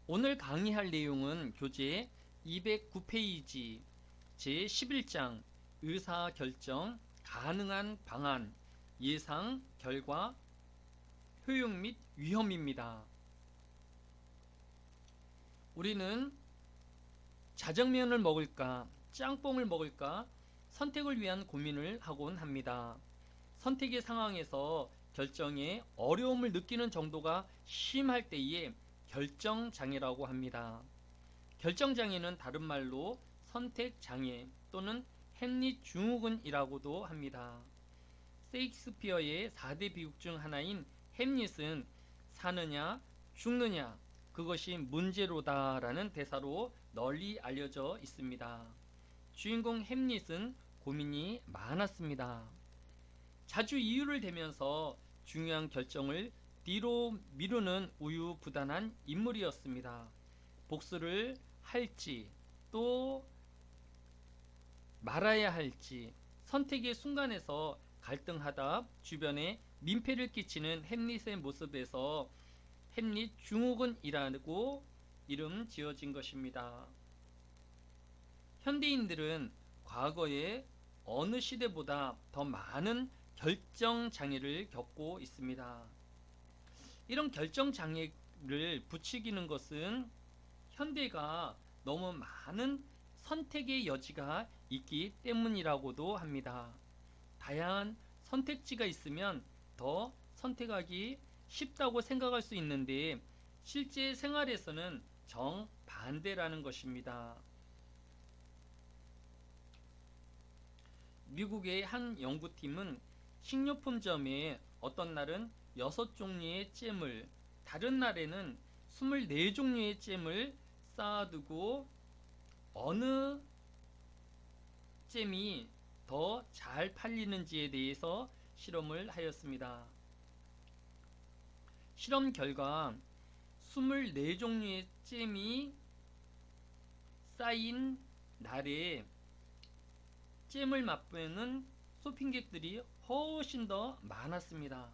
오늘 강의할 내용은 교재 209페이지 제11장 의사결정, 가능한 방안, 예상, 결과, 효용 및 위험입니다. 우리는 자정면을 먹을까, 짬뽕을 먹을까 선택을 위한 고민을 하곤 합니다. 선택의 상황에서 결정에 어려움을 느끼는 정도가 심할 때에 결정장애라고 합니다. 결정장애는 다른 말로 선택장애 또는 햄릿증후군이라고도 합니다. 셰익스피어의 4대 비극 중 하나인 햄릿은 사느냐 죽느냐 그것이 문제로다 라는 대사로 널리 알려져 있습니다. 주인공 햄릿은 고민이 많았습니다. 자주 이유를 대면서 중요한 결정을 뒤로 미루는 우유부단한 인물이었습니다. 복수를 할지 또 말아야 할지 선택의 순간에서 갈등하다 주변에 민폐를 끼치는 햄릿의 모습에서 햄릿 증후군이라고 이름 지어진 것입니다. 현대인들은 과거에 어느 시대보다 더 많은 결정장애를 겪고 있습니다. 이런 결정장애를 부추기는 것은 현대가 너무 많은 선택의 여지가 있기 때문이라고도 합니다. 다양한 선택지가 있으면 더 선택하기 쉽다고 생각할 수 있는데 실제 생활에서는 정반대라는 것입니다. 미국의 한 연구팀은 식료품점에 어떤 날은 6종류의 잼을, 다른 날에는 24종류의 잼을 쌓아두고 어느 잼이 더 잘 팔리는지에 대해서 실험을 하였습니다. 실험 결과 24종류의 잼이 쌓인 날에 잼을 맛보는 쇼핑객들이 훨씬 더 많았습니다.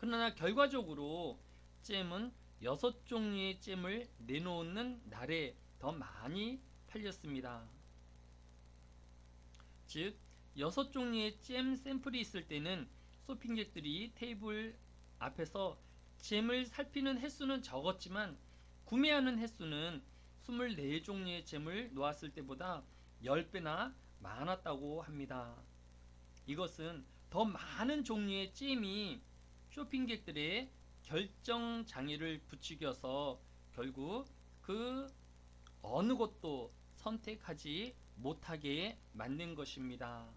그러나 결과적으로 잼은 6종류의 잼을 내놓는 날에 더 많이 팔렸습니다. 즉 6종류의 잼 샘플이 있을 때는 쇼핑객들이 테이블 앞에서 잼을 살피는 횟수는 적었지만 구매하는 횟수는 24종류의 잼을 놓았을 때보다 10배나 많았다고 합니다. 이것은 더 많은 종류의 잼이 쇼핑객들의 결정 장애를 부추겨서 결국 그 어느 것도 선택하지 못하게 만든 것입니다.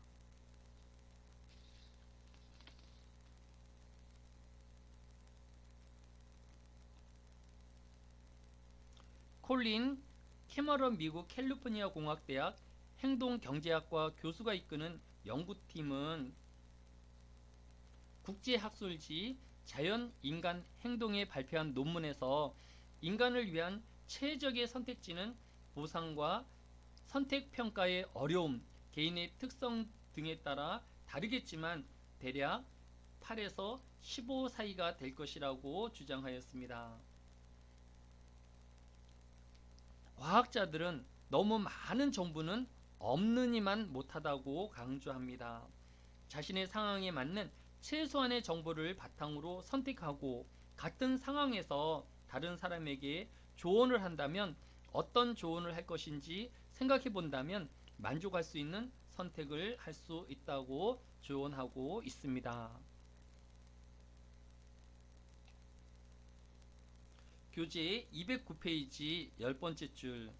콜린 캐머런 미국 캘리포니아 공학대학 행동경제학과 교수가 이끄는 연구팀은 국제학술지 자연 인간 행동에 발표한 논문에서 인간을 위한 최적의 선택지는 보상과 선택평가의 어려움, 개인의 특성 등에 따라 다르겠지만 대략 8에서 15 사이가 될 것이라고 주장하였습니다. 과학자들은 너무 많은 정보는 없느니만 못하다고 강조합니다. 자신의 상황에 맞는 최소한의 정보를 바탕으로 선택하고 같은 상황에서 다른 사람에게 조언을 한다면 어떤 조언을 할 것인지 생각해 본다면 만족할 수 있는 선택을 할 수 있다고 조언하고 있습니다. 교재 209페이지 10번째 줄.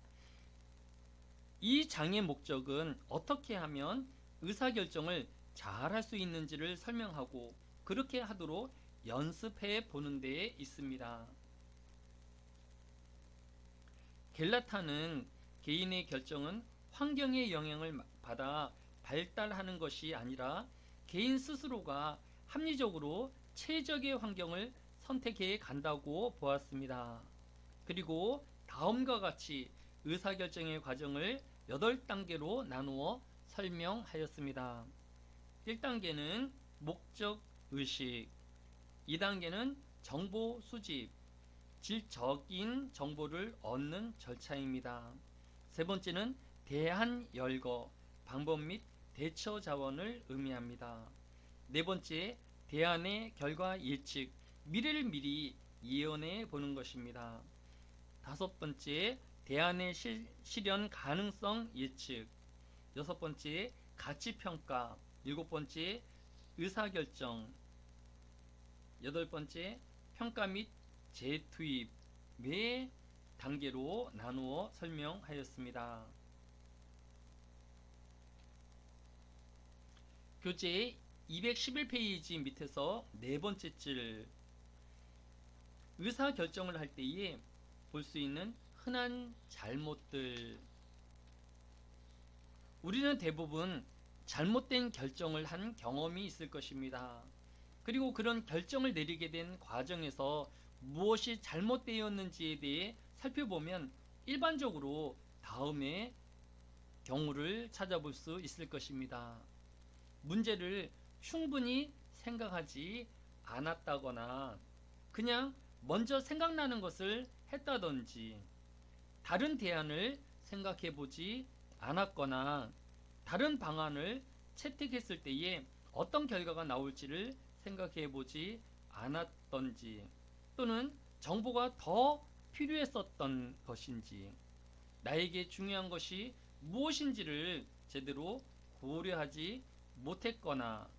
이 장의 목적은 어떻게 하면 의사결정을 잘 할 수 있는지를 설명하고 그렇게 하도록 연습해 보는 데 있습니다. 겔라타는 개인의 결정은 환경의 영향을 받아 발달하는 것이 아니라 개인 스스로가 합리적으로 최적의 환경을 선택해 간다고 보았습니다. 그리고 다음과 같이 의사결정의 과정을 8단계로 나누어 설명하였습니다. 1단계는 목적의식, 2단계는 정보 수집, 질적인 정보를 얻는 절차입니다. 세 번째는 대안 열거, 방법 및 대처 자원을 의미합니다. 네 번째, 대안의 결과 예측, 미래를 미리 예언해 보는 것입니다. 다섯 번째, 대안의 실현 가능성 예측. 여섯 번째, 가치 평가. 일곱 번째, 의사결정. 여덟 번째, 평가 및 재투입의 단계로 나누어 설명하였습니다. 교재 211페이지 밑에서 네 번째 줄, 의사결정을 할 때에 볼 수 있는 흔한 잘못들. 우리는 대부분 잘못된 결정을 한 경험이 있을 것입니다. 그리고 그런 결정을 내리게 된 과정에서 무엇이 잘못되었는지에 대해 살펴보면 일반적으로 다음의 경우를 찾아볼 수 있을 것입니다. 문제를 충분히 생각하지 않았다거나 그냥 먼저 생각나는 것을 했다든지, 다른 대안을 생각해 보지 않았거나 다른 방안을 채택했을 때에 어떤 결과가 나올지를 생각해 보지 않았던지, 또는 정보가 더 필요했었던 것인지, 나에게 중요한 것이 무엇인지를 제대로 고려하지 못했거나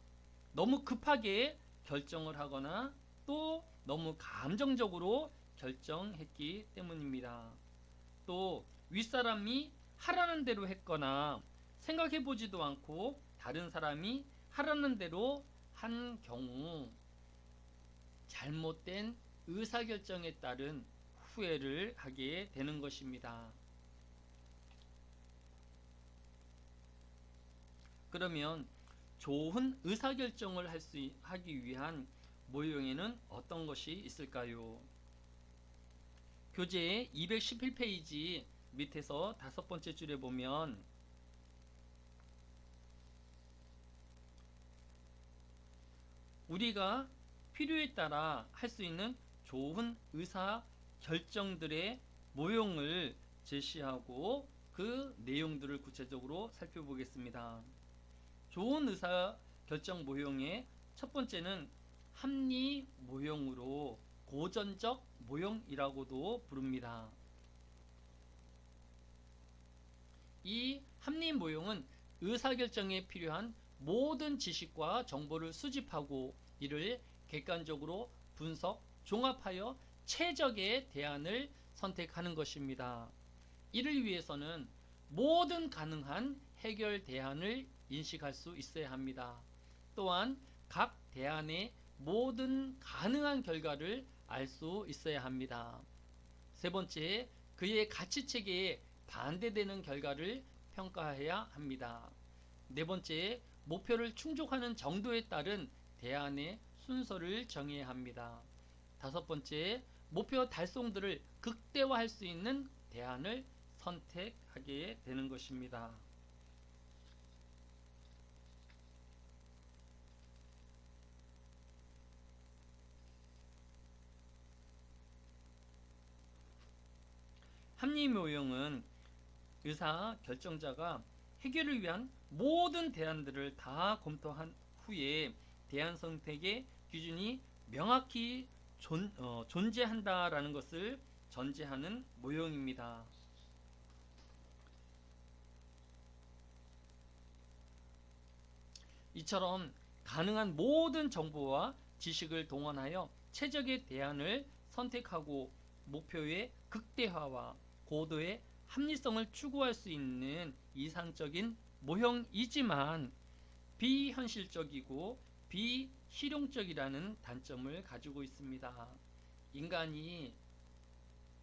너무 급하게 결정을 하거나 또 너무 감정적으로 결정했기 때문입니다. 또 윗사람이 하라는 대로 했거나 생각해 보지도 않고 다른 사람이 하라는 대로 한 경우 잘못된 의사결정에 따른 후회를 하게 되는 것입니다. 그러면 좋은 의사결정을 하기 위한 모형에는 어떤 것이 있을까요? 교재 211페이지 밑에서 다섯 번째 줄에 보면 우리가 필요에 따라 할 수 있는 좋은 의사 결정들의 모형을 제시하고 그 내용들을 구체적으로 살펴보겠습니다. 좋은 의사 결정 모형의 첫 번째는 합리 모형으로 고전적 모형이라고도 부릅니다. 이 합리 모형은 의사결정에 필요한 모든 지식과 정보를 수집하고 이를 객관적으로 분석, 종합하여 최적의 대안을 선택하는 것입니다. 이를 위해서는 모든 가능한 해결 대안을 인식할 수 있어야 합니다. 또한 각 대안의 모든 가능한 결과를 알 수 있어야 합니다. 세 번째, 그의 가치체계에 반대되는 결과를 평가해야 합니다. 네 번째, 목표를 충족하는 정도에 따른 대안의 순서를 정해야 합니다. 다섯 번째, 목표 달성들을 극대화할 수 있는 대안을 선택하게 되는 것입니다. 합리 모형은 의사 결정자가 해결을 위한 모든 대안들을 다 검토한 후에 대안 선택의 기준이 명확히 존재한다라는 것을 전제하는 모형입니다. 이처럼 가능한 모든 정보와 지식을 동원하여 최적의 대안을 선택하고 목표의 극대화와 고도의 합리성을 추구할 수 있는 이상적인 모형이지만 비현실적이고 비실용적이라는 단점을 가지고 있습니다. 인간이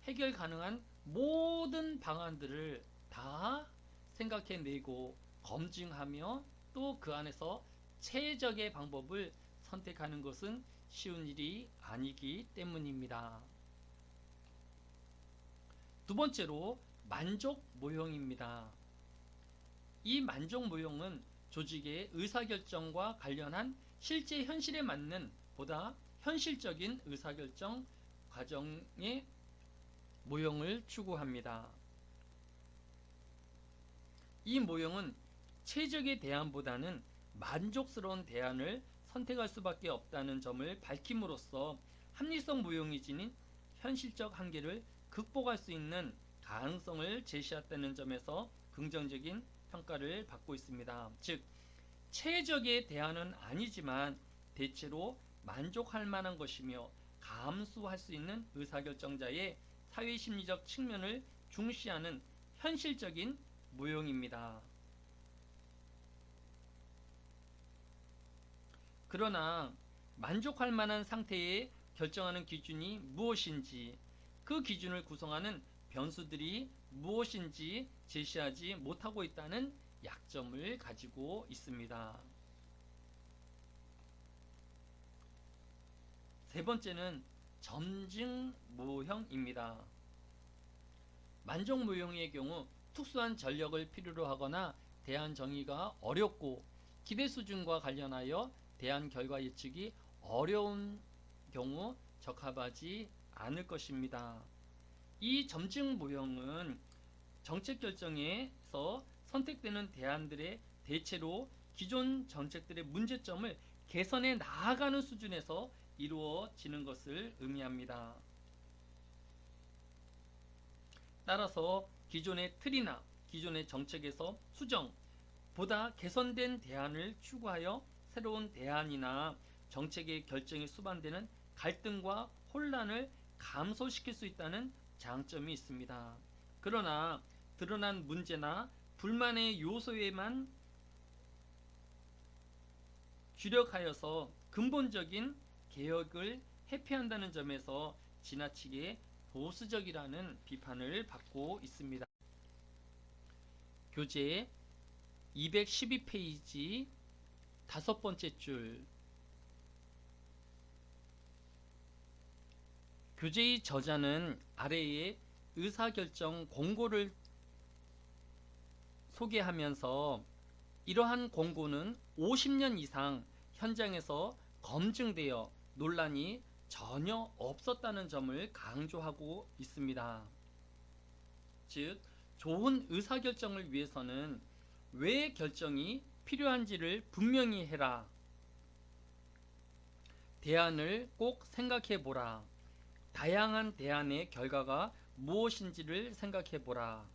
해결 가능한 모든 방안들을 다 생각해내고 검증하며 또 그 안에서 최적의 방법을 선택하는 것은 쉬운 일이 아니기 때문입니다. 두 번째로 만족 모형입니다. 이 만족 모형은 조직의 의사결정과 관련한 실제 현실에 맞는 보다 현실적인 의사결정 과정의 모형을 추구합니다. 이 모형은 최적의 대안보다는 만족스러운 대안을 선택할 수밖에 없다는 점을 밝힘으로써 합리성 모형이 지닌 현실적 한계를 극복할 수 있는 가능성을 제시했다는 점에서 긍정적인 평가를 받고 있습니다. 즉, 최적의 대안은 아니지만 대체로 만족할 만한 것이며 감수할 수 있는 의사결정자의 사회심리적 측면을 중시하는 현실적인 모형입니다. 그러나 만족할 만한 상태에 결정하는 기준이 무엇인지, 그 기준을 구성하는 변수들이 무엇인지 제시하지 못하고 있다는 약점을 가지고 있습니다. 세 번째는 점증 모형입니다. 만족 모형의 경우 특수한 전력을 필요로 하거나 대안 정의가 어렵고 기대 수준과 관련하여 대안 결과 예측이 어려운 경우 적합하지 않을 것입니다. 이 점증 모형은 정책 결정에서 선택되는 대안들의 대체로 기존 정책들의 문제점을 개선해 나아가는 수준에서 이루어지는 것을 의미합니다. 따라서 기존의 틀이나 기존의 정책에서 수정, 보다 개선된 대안을 추구하여 새로운 대안이나 정책의 결정이 수반되는 갈등과 혼란을 감소시킬 수 있다는 장점이 있습니다. 그러나 드러난 문제나 불만의 요소에만 주력하여서 근본적인 개혁을 회피한다는 점에서 지나치게 보수적이라는 비판을 받고 있습니다. 교재 212페이지 5번째 줄. 교재의 저자는 아래의 의사결정 공고를 소개하면서 이러한 공고는 50년 이상 현장에서 검증되어 논란이 전혀 없었다는 점을 강조하고 있습니다. 즉, 좋은 의사결정을 위해서는 왜 결정이 필요한지를 분명히 해라. 대안을 꼭 생각해 보라. 다양한 대안의 결과가 무엇인지를 생각해 보라.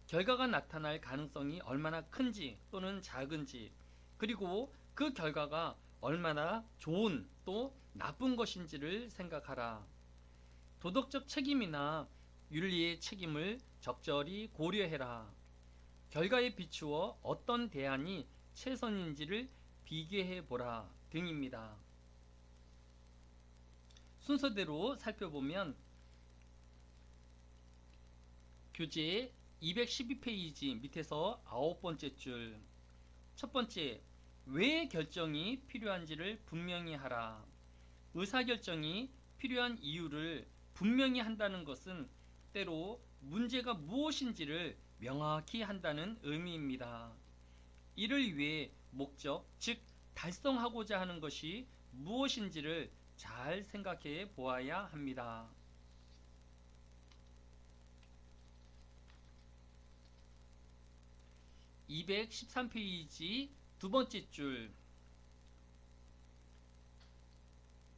결과가 나타날 가능성이 얼마나 큰지 또는 작은지, 그리고 그 결과가 얼마나 좋은 또 나쁜 것인지를 생각하라. 도덕적 책임이나 윤리의 책임을 적절히 고려해라. 결과에 비추어 어떤 대안이 최선인지를 비교해 보라 등입니다. 순서대로 살펴보면 교재 212페이지 밑에서 9번째 줄. 첫 번째, 왜 결정이 필요한지를 분명히 하라. 의사결정이 필요한 이유를 분명히 한다는 것은 때로 문제가 무엇인지를 명확히 한다는 의미입니다. 이를 위해 목적, 즉 달성하고자 하는 것이 무엇인지를 잘 생각해 보아야 합니다. 213페이지 두 번째 줄.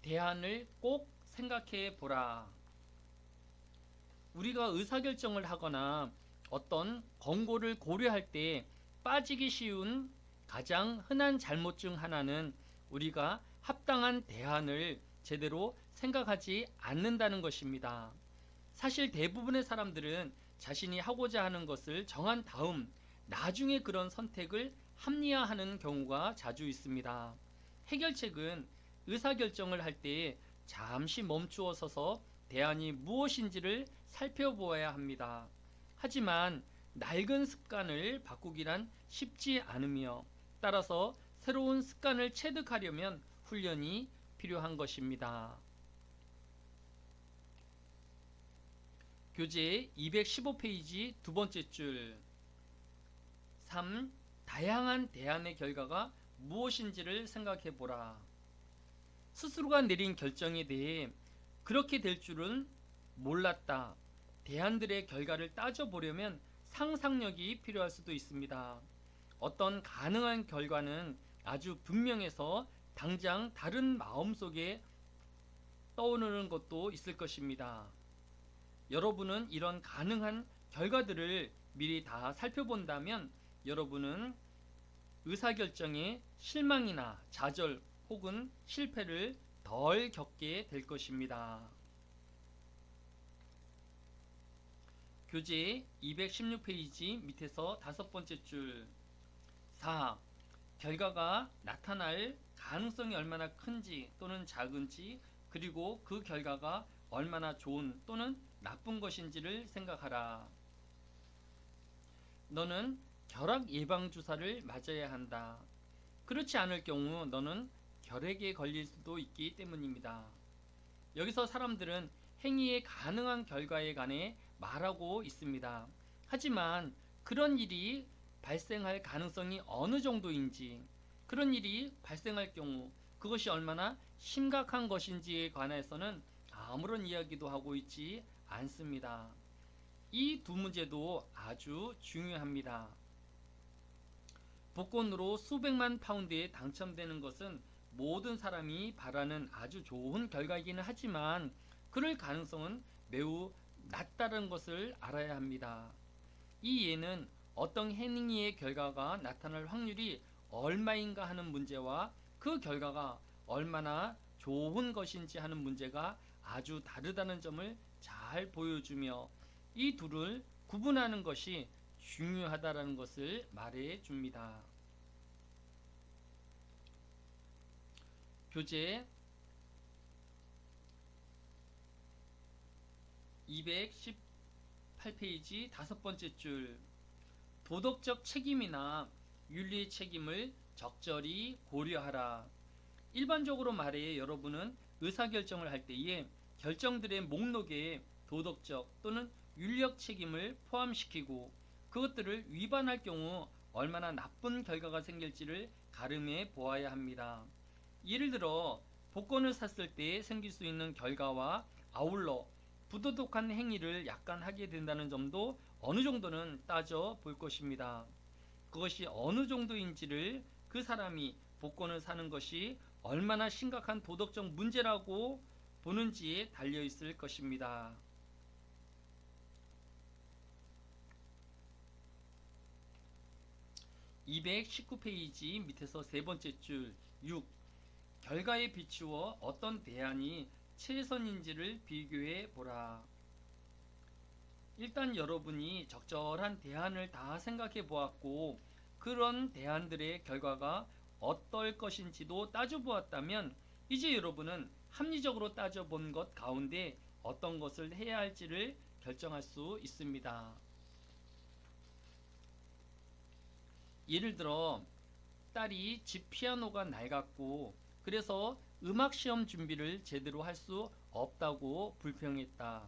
대안을 꼭 생각해 보라. 우리가 의사결정을 하거나 어떤 권고를 고려할 때 빠지기 쉬운 가장 흔한 잘못 중 하나는 우리가 합당한 대안을 제대로 생각하지 않는다는 것입니다. 사실 대부분의 사람들은 자신이 하고자 하는 것을 정한 다음 나중에 그런 선택을 합리화하는 경우가 자주 있습니다. 해결책은 의사결정을 할 때 잠시 멈추어 서서 대안이 무엇인지를 살펴보아야 합니다. 하지만 낡은 습관을 바꾸기란 쉽지 않으며 따라서 새로운 습관을 체득하려면 훈련이 필요한 것입니다. 교재 215페이지 두 번째 줄. 3. 다양한 대안의 결과가 무엇인지를 생각해 보라. 스스로가 내린 결정에 대해 그렇게 될 줄은 몰랐다. 대안들의 결과를 따져보려면 상상력이 필요할 수도 있습니다. 어떤 가능한 결과는 아주 분명해서 당장 다른 마음속에 떠오르는 것도 있을 것입니다. 여러분은 이런 가능한 결과들을 미리 다 살펴본다면 여러분은 의사결정에 실망이나 좌절 혹은 실패를 덜 겪게 될 것입니다. 교재 216페이지 밑에서 5번째 줄 4. 결과가 나타날 가능성이 얼마나 큰지 또는 작은지 그리고 그 결과가 얼마나 좋은 또는 나쁜 것인지를 생각하라. 너는 결핵 예방 주사를 맞아야 한다. 그렇지 않을 경우 너는 결핵에 걸릴 수도 있기 때문입니다. 여기서 사람들은 행위의 가능한 결과에 관해 말하고 있습니다. 하지만 그런 일이 발생할 가능성이 어느 정도인지, 그런 일이 발생할 경우 그것이 얼마나 심각한 것인지에 관해서는 아무런 이야기도 하고 있지 않습니다. 이 두 문제도 아주 중요합니다. 복권으로 수백만 파운드에 당첨되는 것은 모든 사람이 바라는 아주 좋은 결과이기는 하지만 그럴 가능성은 매우 낮다는 것을 알아야 합니다. 이 예는 어떤 행위의 결과가 나타날 확률이 얼마인가 하는 문제와 그 결과가 얼마나 좋은 것인지 하는 문제가 아주 다르다는 점을 잘 보여주며 이 둘을 구분하는 것이 중요하다는 것을 말해 줍니다. 교재 218페이지 5번째 줄 도덕적 책임이나 윤리의 책임을 적절히 고려하라. 일반적으로 말해 여러분은 의사결정을 할 때에 결정들의 목록에 도덕적 또는 윤리적 책임을 포함시키고 그것들을 위반할 경우 얼마나 나쁜 결과가 생길지를 가름해 보아야 합니다. 예를 들어 복권을 샀을 때 생길 수 있는 결과와 아울러 부도덕한 행위를 약간 하게 된다는 점도 어느 정도는 따져 볼 것입니다. 그것이 어느 정도인지를 그 사람이 복권을 사는 것이 얼마나 심각한 도덕적 문제라고 보는지에 달려 있을 것입니다. 219페이지 밑에서 세 번째 줄 6. 결과에 비추어 어떤 대안이 최선인지를 비교해 보라. 일단 여러분이 적절한 대안을 다 생각해 보았고 그런 대안들의 결과가 어떨 것인지도 따져보았다면 이제 여러분은 합리적으로 따져본 것 가운데 어떤 것을 해야 할지를 결정할 수 있습니다. 예를 들어 딸이 집 피아노가 낡았고 그래서 음악 시험 준비를 제대로 할 수 없다고 불평했다.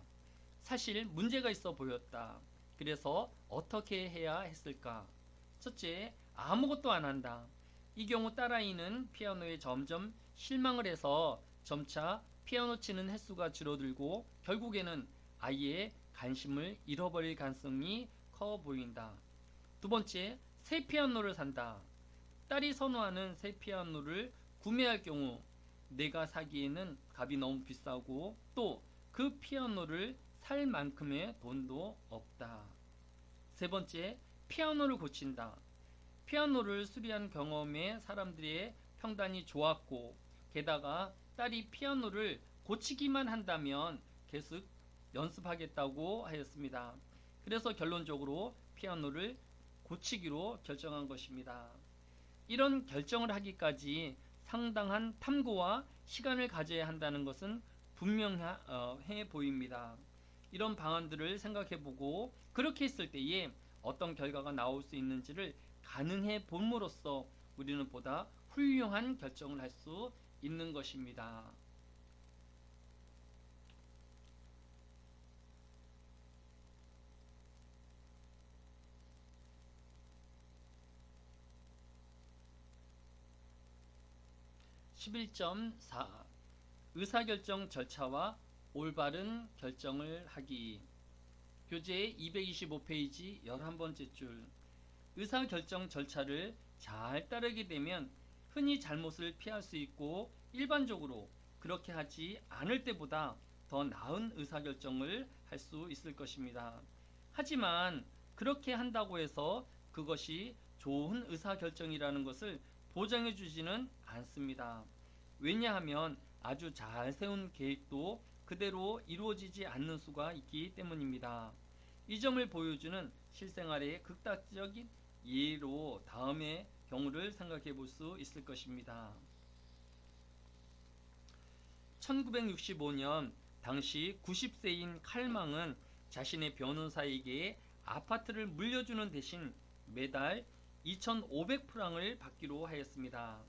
사실 문제가 있어 보였다. 그래서 어떻게 해야 했을까? 첫째, 아무것도 안 한다. 이 경우 딸아이는 피아노에 점점 실망을 해서 점차 피아노 치는 횟수가 줄어들고 결국에는 아이의 관심을 잃어버릴 가능성이 커 보인다. 두 번째, 새 피아노를 산다. 딸이 선호하는 새 피아노를 구매할 경우 내가 사기에는 값이 너무 비싸고 또 그 피아노를 살 만큼의 돈도 없다. 세 번째, 피아노를 고친다. 피아노를 수리한 경험에 사람들의 평단이 좋았고 게다가 딸이 피아노를 고치기만 한다면 계속 연습하겠다고 하였습니다. 그래서 결론적으로 피아노를 고치기로 결정한 것입니다. 이런 결정을 하기까지 상당한 탐구와 시간을 가져야 한다는 것은 분명해 보입니다. 이런 방안들을 생각해보고 그렇게 했을 때에 어떤 결과가 나올 수 있는지를 가능해 봄으로써 우리는 보다 훌륭한 결정을 할 수 있는 것입니다. (11.4) 의사결정 절차와 올바른 결정을 하기. 교재 225페이지 11번째 줄. 의사결정 절차를 잘 따르게 되면 흔히 잘못을 피할 수 있고 일반적으로 그렇게 하지 않을 때보다 더 나은 의사결정을 할 수 있을 것입니다. 하지만 그렇게 한다고 해서 그것이 좋은 의사결정이라는 것을 보장해 주지는 않습니다. 왜냐하면 아주 잘 세운 계획도 그대로 이루어지지 않는 수가 있기 때문입니다. 이 점을 보여주는 실생활의 극단적인 예로 다음의 경우를 생각해 볼 수 있을 것입니다. 1965년 당시 90세인 칼망은 자신의 변호사에게 아파트를 물려주는 대신 매달 2,500프랑을 받기로 하였습니다.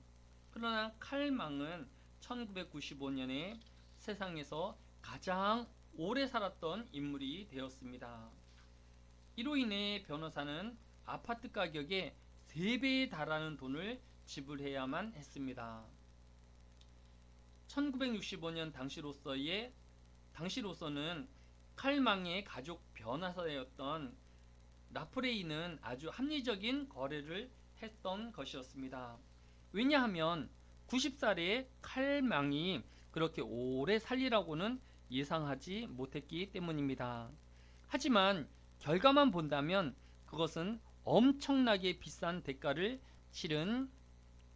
그러나 칼망은 1995년에 세상에서 가장 오래 살았던 인물이 되었습니다. 이로 인해 변호사는 아파트 가격의 3배에 달하는 돈을 지불해야만 했습니다. 1965년 당시로서는 칼망의 가족 변호사였던 라프레이는 아주 합리적인 거래를 했던 것이었습니다. 왜냐하면 90살의 칼망이 그렇게 오래 살리라고는 예상하지 못했기 때문입니다. 하지만 결과만 본다면 그것은 엄청나게 비싼 대가를 치른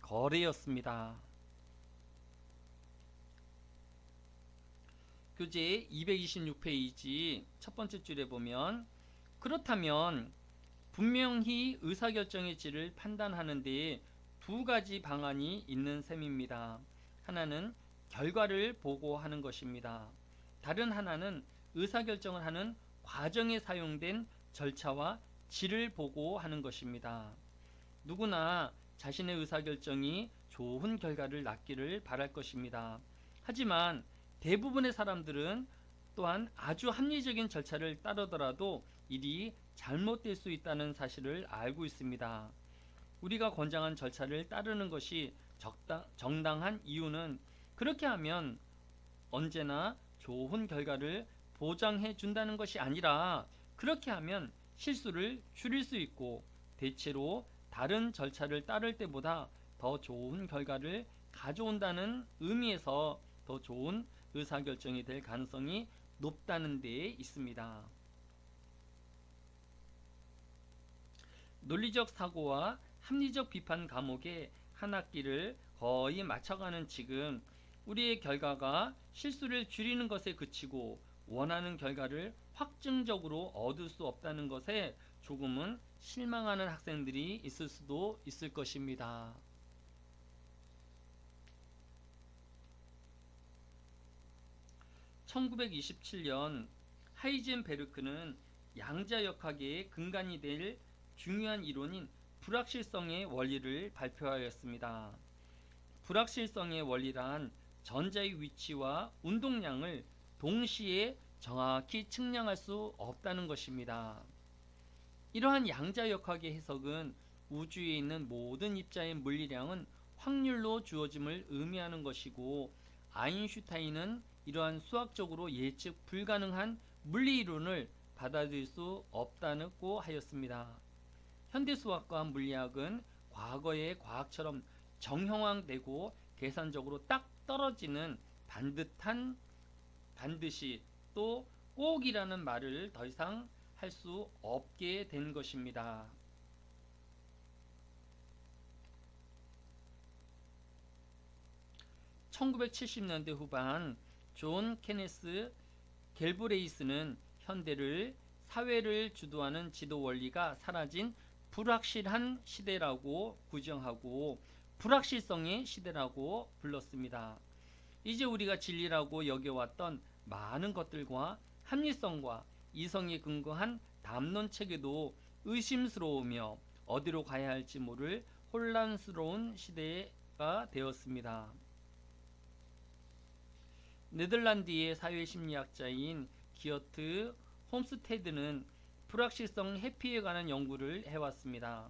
거래였습니다. 교재 226페이지 첫 번째 줄에 보면 그렇다면 분명히 의사결정의 질을 판단하는 데 두 가지 방안이 있는 셈입니다. 하나는 결과를 보고하는 것입니다. 다른 하나는 의사결정을 하는 과정에 사용된 절차와 질을 보고하는 것입니다. 누구나 자신의 의사결정이 좋은 결과를 낳기를 바랄 것입니다. 하지만 대부분의 사람들은 또한 아주 합리적인 절차를 따르더라도 일이 잘못될 수 있다는 사실을 알고 있습니다. 우리가 권장한 절차를 따르는 것이 정당한 이유는 그렇게 하면 언제나 좋은 결과를 보장해 준다는 것이 아니라 그렇게 하면 실수를 줄일 수 있고 대체로 다른 절차를 따를 때보다 더 좋은 결과를 가져온다는 의미에서 더 좋은 의사결정이 될 가능성이 높다는 데 있습니다. 논리적 사고와 합리적 비판 과목의 한 학기를 거의 마쳐가는 지금 우리의 결과가 실수를 줄이는 것에 그치고 원하는 결과를 확증적으로 얻을 수 없다는 것에 조금은 실망하는 학생들이 있을 수도 있을 것입니다. (1927년) 하이젠베르크는 양자역학의 근간이 될 중요한 이론인 불확실성의 원리를 발표하였습니다. 불확실성의 원리란 전자의 위치와 운동량을 동시에 정확히 측량할 수 없다는 것입니다. 이러한 양자역학의 해석은 우주에 있는 모든 입자의 물리량은 확률로 주어짐을 의미하는 것이고 아인슈타인은 이러한 수학적으로 예측 불가능한 물리이론을 받아들일 수 없다고 하였습니다. 현대수학과 물리학은 과거의 과학처럼 정형화되고 계산적으로 딱 떨어지는 반드시 또 꼭이라는 말을 더 이상 할 수 없게 된 것입니다. (1970년대) 후반 존 케네스 갤브레이스는 현대를 사회를 주도하는 지도 원리가 사라진 불확실한 시대라고 규정하고 불확실성의 시대라고 불렀습니다. 이제 우리가 진리라고 여겨왔던 많은 것들과 합리성과 이성에 근거한 담론체계도 의심스러우며 어디로 가야 할지 모를 혼란스러운 시대가 되었습니다. 네덜란드의 사회심리학자인 기어트 홈스테드는 불확실성 회피에 관한 연구를 해왔습니다.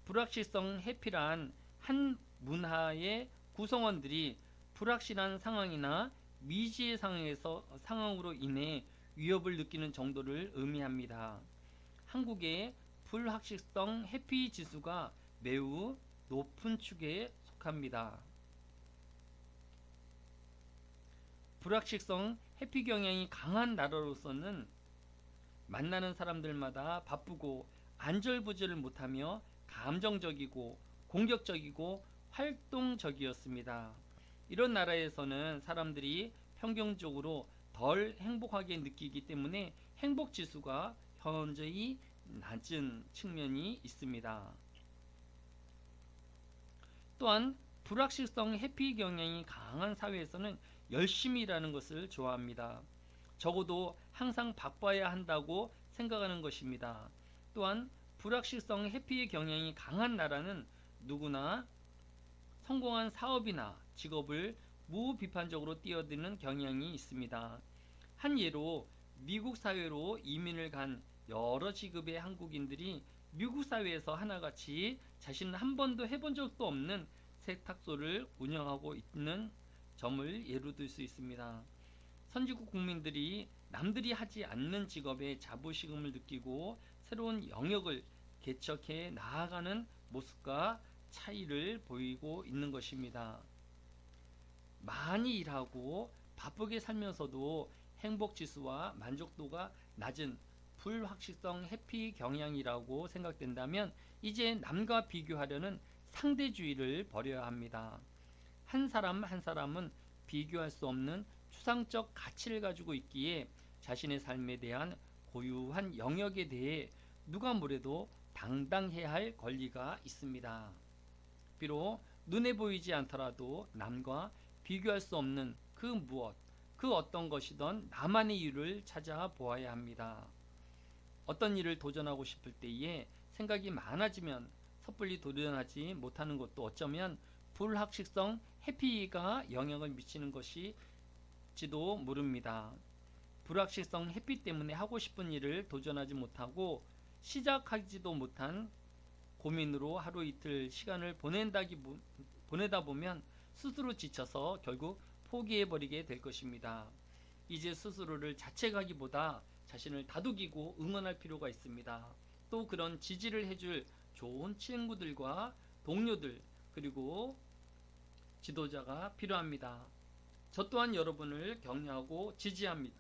불확실성 회피란 한 문화의 구성원들이 불확실한 상황이나 미지의 상황으로 인해 위협을 느끼는 정도를 의미합니다. 한국의 불확실성 해피 지수가 매우 높은 축에 속합니다. 불확실성 해피 경향이 강한 나라로서는 만나는 사람들마다 바쁘고 안절부절을 못하며 감정적이고 공격적이고 활동적이었습니다. 이런 나라에서는 사람들이 평균적으로 덜 행복하게 느끼기 때문에 행복 지수가 현저히 낮은 측면이 있습니다. 또한 불확실성 회피 경향이 강한 사회에서는 열심히 일하는 것을 좋아합니다. 적어도 항상 바빠야 한다고 생각하는 것입니다. 또한 불확실성 회피의 경향이 강한 나라는 누구나 성공한 사업이나 직업을 무비판적으로 뛰어드는 경향이 있습니다. 한 예로 미국 사회로 이민을 간 여러 직업의 한국인들이 미국 사회에서 하나같이 자신은 한 번도 해본 적도 없는 세탁소를 운영하고 있는 점을 예로 들 수 있습니다. 선진국 국민들이 남들이 하지 않는 직업에 자부심을 느끼고 새로운 영역을 개척해 나아가는 모습과 차이를 보이고 있는 것입니다. 많이 일하고 바쁘게 살면서도 행복지수와 만족도가 낮은 불확실성 해피 경향이라고 생각된다면 이제 남과 비교하려는 상대주의를 버려야 합니다. 한 사람 한 사람은 비교할 수 없는 추상적 가치를 가지고 있기에 자신의 삶에 대한 고유한 영역에 대해 누가 뭐래도 당당해야 할 권리가 있습니다. 비록 눈에 보이지 않더라도 남과 비교할 수 없는 그 무엇, 그 어떤 것이든 나만의 이유를 찾아 보아야 합니다. 어떤 일을 도전하고 싶을 때에 생각이 많아지면 섣불리 도전하지 못하는 것도 어쩌면 불확실성 해피가 영향을 미치는 것일지도 모릅니다. 불확실성 해피 때문에 하고 싶은 일을 도전하지 못하고 시작하지도 못한 고민으로 하루 이틀 시간을 보내다 보면 스스로 지쳐서 결국 포기해버리게 될 것입니다. 이제 스스로를 자책하기보다 자신을 다독이고 응원할 필요가 있습니다. 또 그런 지지를 해줄 좋은 친구들과 동료들 그리고 지도자가 필요합니다. 저 또한 여러분을 격려하고 지지합니다.